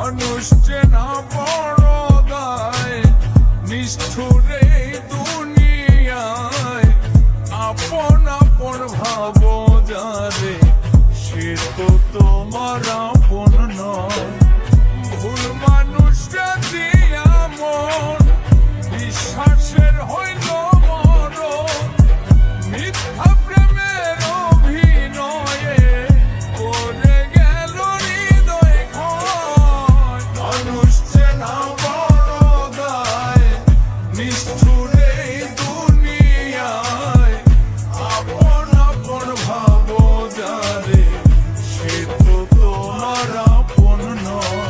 মানুষ চেনা বড় দায়, নিষ্ঠুরে দুনিয়ায় আপন আপন ভাবো যারে, সে তো তোমার আপন নয়। ভুল মানুষটা দিয়া মন বিশ্বাসের হইল মরণ, মিথ্যা প্রেমের অভিনয়ে করে গেল হৃদয় ক্ষয়। মানুষ চেনা বড় দায়, নিষ্ঠুরে দুনিয়ায় আপন আপন ভাবো যারে, সে তো তোমার আপন নয়।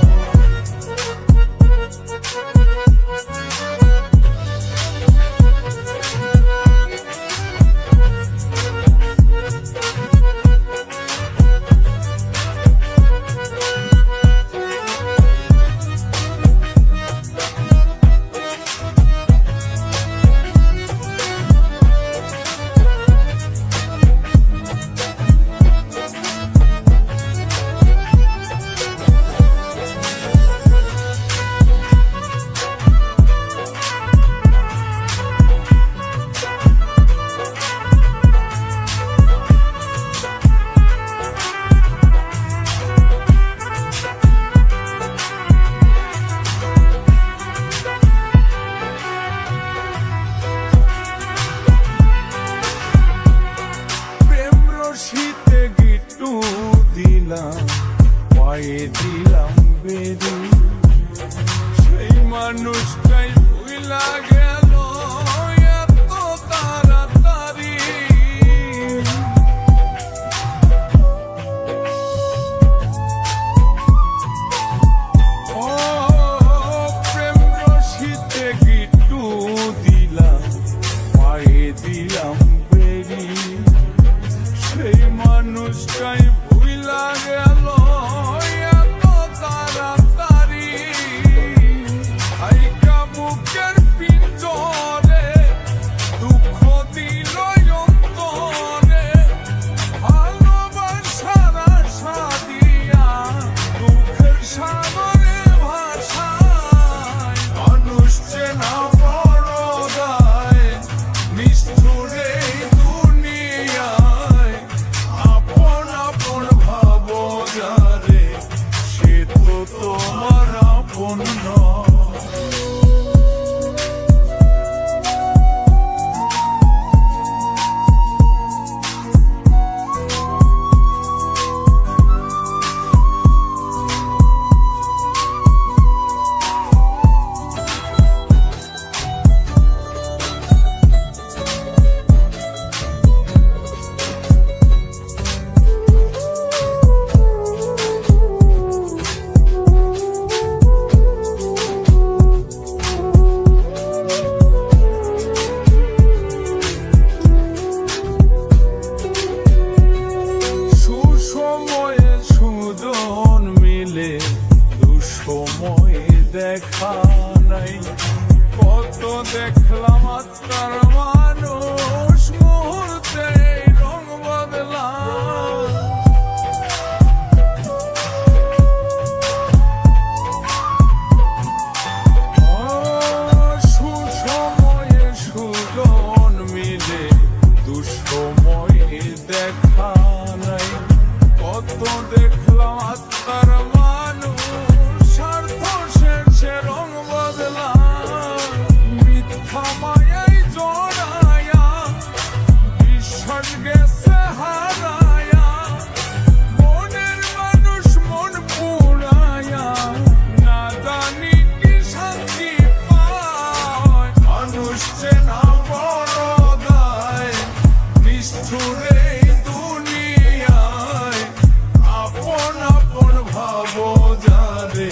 শীতে গিট্টু দিলাম, পায়ে দিলাম বেরি, সেই মানুষটাই ভুইলা গেল এত তাড়াতাড়ি। ও প্রেম রশিতে গিট্টু দিলাম, পায়ে দিলাম বেরি, সেই মানুষটাই ভুইলা গেল এত তাড়াতাড়ি। হাইকা বুকের পিঞ্জরে দুঃখ দিল অন্তরে, ভালোবাসার আশা দিয়া দুঃখের সাগরে ভাসায়। মানুষ চেনা বড় দায়, নিষ্ঠুরে দুনিয়ায় আপন আপন ভাবো যারে, সে তো তোমার আপন নয়। দুঃসময়ে দেখা নাই, কত দেখলাম আত্মার মানুষ মুহূর্তে রং বদলা। সুসময়ে সুজন মিলে দুঃসময়ে দেখা নাই, কত দেখলাম আত্মার মানুষ স্বার্থ শেষে রং বদলা। মিথ্যা মায়ায় জড়ায়া বিশ্বাস গেছে হারায়া, মনের মানুষ মন পুরায়া না জানি কি শান্তি পায়। মানুষ চেনা বড় দায়, নিষ্ঠুরে দুনিয়ায় আপন আপন ভাবো যারে,